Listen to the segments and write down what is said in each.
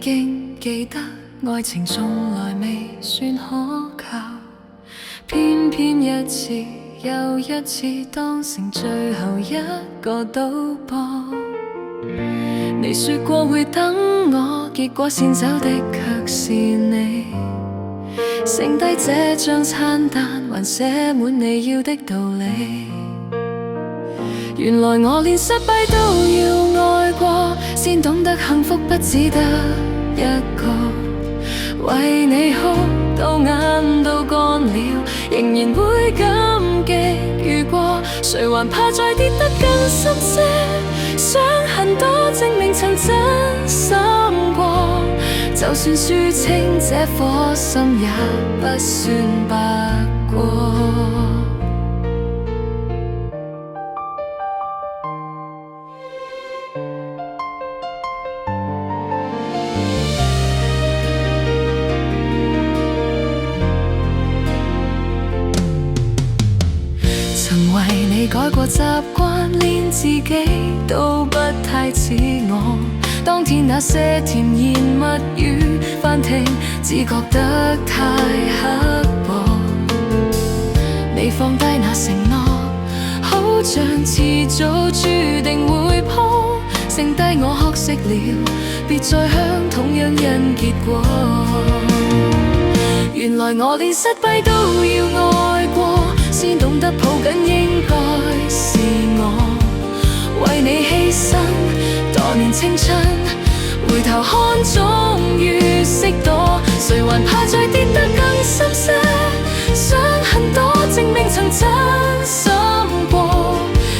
經記得愛情從來未算可靠，偏偏一次又一次當成最後一個賭博。你說過會等我，結果先走的卻是你。剩低這張餐單，還寫滿你要的道理。原來我連失敗都要愛過，先懂得幸福不只得一個。為你哭到眼都乾了，仍然會感激遇過。誰還怕再跌得更深些？傷痕多證明曾真心過。就算輸清這顆心，也不算白過。曾為你改過習慣，連自己都不太似我。當天那些甜言蜜語翻聽，只覺得太刻薄。你放低那承諾，好像遲早注定會破。剩低我學識了，別再向同樣人結果。原來我連失敗都要愛過，先懂得抱緊應該是我。為你犧牲多年青春，回頭看終於識躲。誰還怕再跌得更深些？傷痕多證明曾真心過。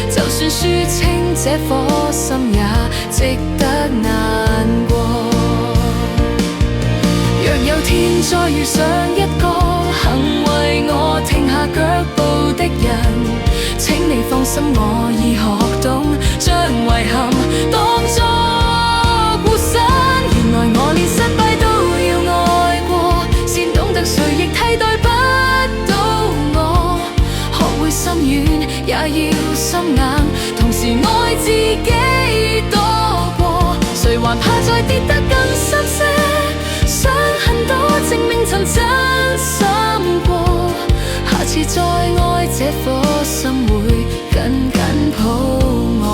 就算輸清這顆心，也值得難過。若有天再遇上一個肯為我停下腳步的人，請你放心，我已學懂將遺憾當作護身。原來我連失敗都要愛過，先懂得誰亦替代不到我。學會心軟也要心硬，同時愛自己多過。誰還怕再跌得更深些？傷痕多證明曾真心過。下次再愛，這顆心會緊緊抱我。